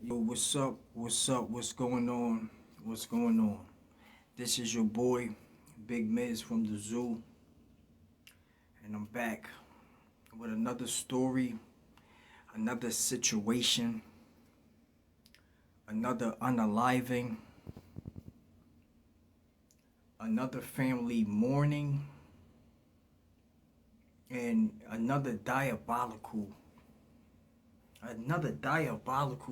Yo, what's up? What's up? What's going on? What's going on? This is your boy, Big Miz from the zoo, and I'm back with another story, another situation, another unaliving, another family mourning, and another diabolical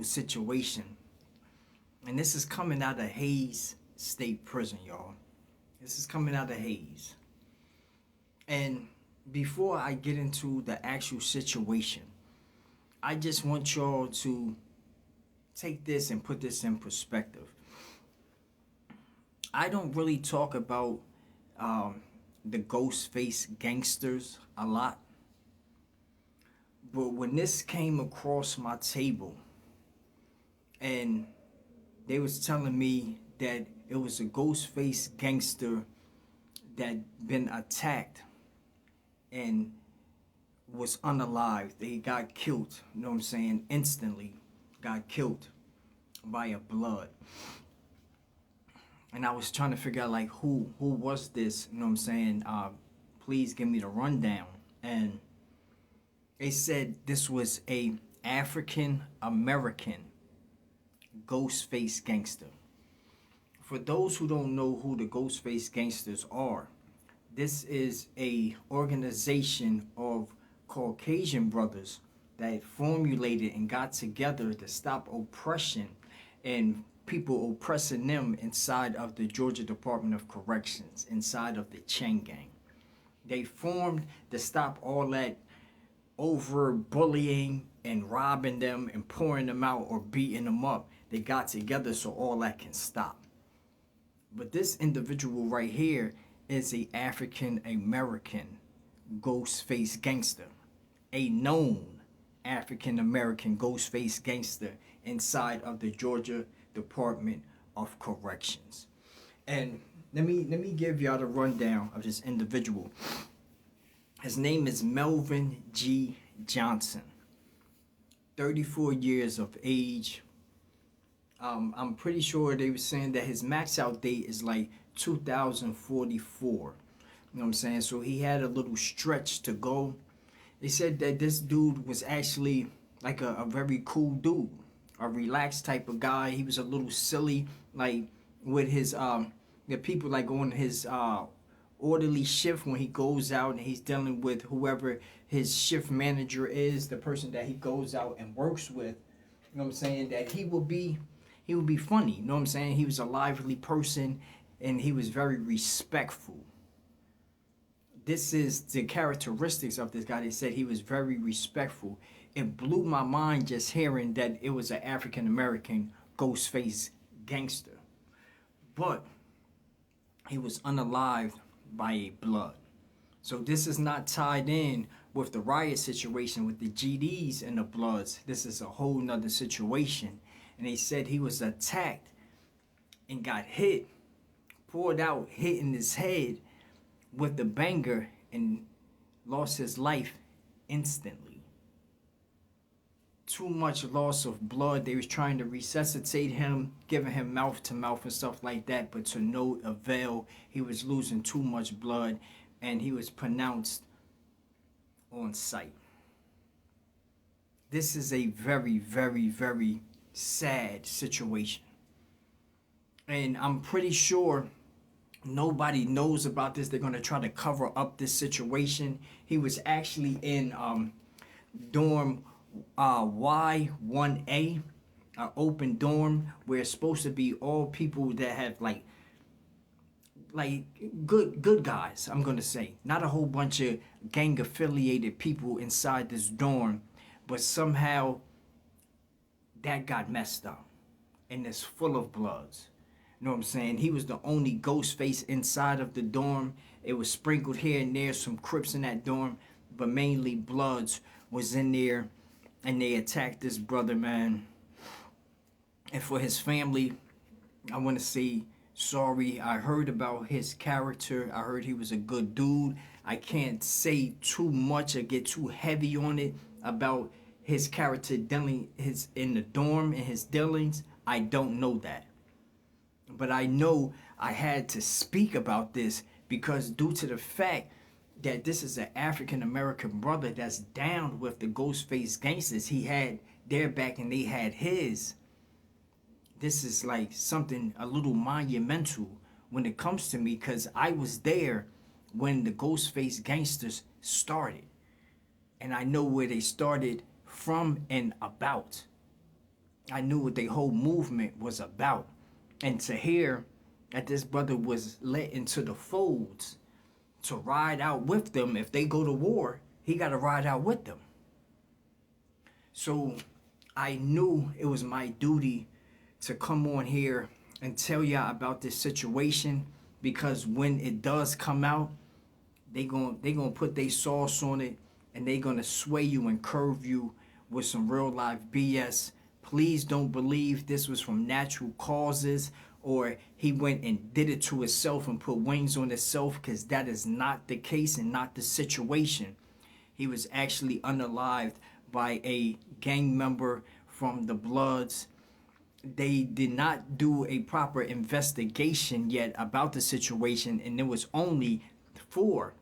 situation. And this is coming out of Hayes State Prison, y'all. This is coming out of Hayes. And before I get into the actual situation, I just want y'all to take this and put this in perspective. I don't really talk about the Ghostface gangsters a lot, but when this came across my table and they was telling me that it was a Ghostface gangster that been attacked and was unalived. They got killed, you know what I'm saying? Instantly got killed by a blood. And I was trying to figure out like who was this, you know what I'm saying? Please give me the rundown. And they said this was a African American Ghostface gangster. For those who don't know who the Ghostface gangsters are, this is a organization of Caucasian brothers that formulated and got together to stop oppression and people oppressing them inside of the Georgia Department of Corrections, inside of the chain gang. They formed to stop all that over bullying and robbing them and pouring them out or beating them up. They got together so all that can stop. But this individual right here is a African American Ghostface gangster, a known African American Ghostface gangster inside of the Georgia Department of Corrections. And let me give y'all the rundown of this individual. His name is Melvin G. Johnson, 34 years of age. I'm pretty sure they were saying that his max out date is like 2044. You know what I'm saying? So he had a little stretch to go. They said that this dude was actually like a very cool dude, a relaxed type of guy. He was a little silly, like with his the people like on his orderly shift when he goes out and he's dealing with whoever his shift manager is, the person that he goes out and works with. You know what I'm saying? That he would be funny. You know what I'm saying? He was a lively person and he was very respectful. This is the characteristics of this guy. They said he was very respectful. It blew my mind just hearing that it was an African American Ghostface gangster. But he was unalived by a blood. So this is not tied in with the riot situation with the GDs and the Bloods. This is a whole nother situation. And they said he was attacked and got hit, poured out, hit in his head with the banger and lost his life instantly. Too much loss of blood. They was trying to resuscitate him, giving him mouth to mouth and stuff like that, but to no avail. He was losing too much blood and he was pronounced on sight. This is a very, very, very sad situation. And I'm pretty sure nobody knows about this. They're going to try to cover up this situation. He was actually in dorm Y1A, an open dorm where it's supposed to be all people that have like good guys, I'm gonna say. Not a whole bunch of gang affiliated people inside this dorm, but somehow that got messed up and it's full of bloods. You know what I'm saying? He was the only ghost face inside of the dorm. It was sprinkled here and there, some Crips in that dorm, but mainly Bloods was in there, and they attacked this brother, man. And for his family, I want to say sorry. I heard about his character. I heard he was a good dude. I can't say too much or get too heavy on it about his character dealing his in the dorm and his dealings, I don't know that. But I know I had to speak about this because due to the fact that this is an African American brother that's down with the Ghostface gangsters. He had their back and they had his. This is like something a little monumental when it comes to me because I was there when the Ghostface gangsters started. And I know where they started from and about. I knew what the whole movement was about. And to hear that this brother was let into the folds to ride out with them. If they go to war, he got to ride out with them. So I knew it was my duty to come on here and tell y'all about this situation because when it does come out, they gonna put their sauce on it and they gonna sway you and curve you with some real life BS. Please don't believe this was from natural causes or he went and did it to himself and put wings on himself, because that is not the case and not the situation. He was actually unalived by a gang member from the Bloods. They did not do a proper investigation yet about the situation, and there was only four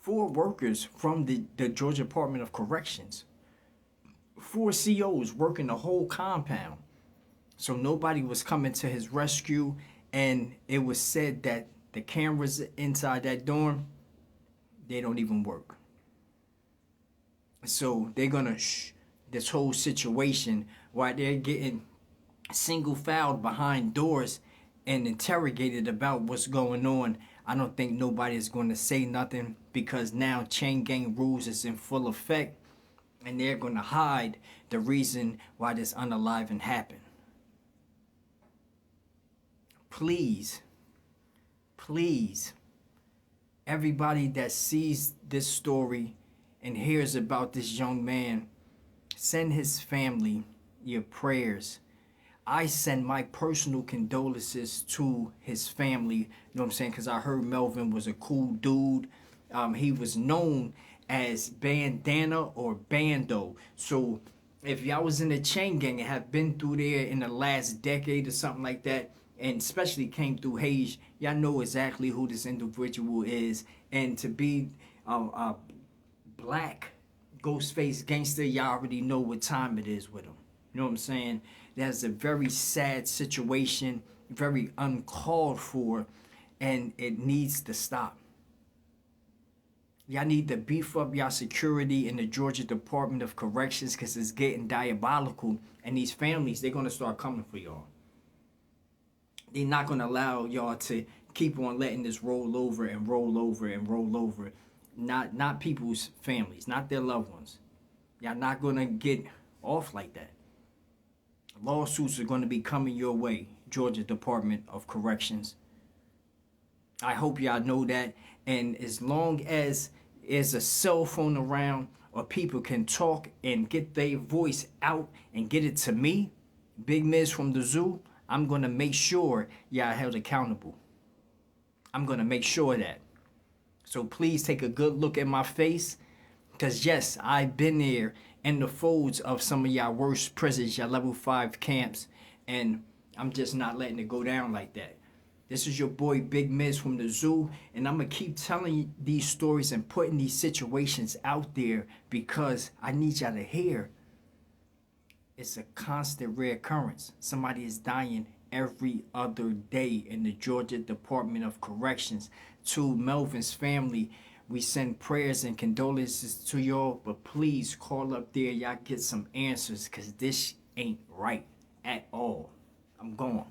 workers from the Georgia Department of Corrections. 4 COs working the whole compound. So nobody was coming to his rescue, and it was said that the cameras inside that dorm, they don't even work. So they're gonna this whole situation while they're getting single filed behind doors and interrogated about what's going on. I don't think nobody is going to say nothing because now chain gang rules is in full effect, and they're going to hide the reason why this unaliving happened. Please, everybody that sees this story and hears about this young man, send his family your prayers. I send my personal condolences to his family, you know what I'm saying, because I heard Melvin was a cool dude. He was known as Bandana or Bando. So if y'all was in the chain gang and have been through there in the last decade or something like that, and especially came through Hayes, y'all know exactly who this individual is. And to be a black Ghostface gangster, y'all already know what time it is with him. You know what I'm saying? That's a very sad situation, very uncalled for, and it needs to stop. Y'all need to beef up y'all security in the Georgia Department of Corrections because it's getting diabolical, and these families, they're going to start coming for y'all. They're not going to allow y'all to keep on letting this roll over and roll over and roll over. Not people's families, not their loved ones. Y'all not going to get off like that. Lawsuits are going to be coming your way, Georgia Department of Corrections. I hope y'all know that. And as long as there's a cell phone around or people can talk and get their voice out and get it to me, Big Miz from the zoo, I'm going to make sure y'all held accountable. I'm going to make sure of that. So please take a good look at my face. Because yes, I've been there in the folds of some of y'all worst prisons, y'all level 5 camps. And I'm just not letting it go down like that. This is your boy Big Miz from the zoo. And I'm going to keep telling you these stories and putting these situations out there because I need y'all to hear. It's a constant reoccurrence. Somebody is dying every other day in the Georgia Department of Corrections. To Melvin's family, we send prayers and condolences to y'all, but please call up there. Y'all get some answers because this ain't right at all. I'm gone.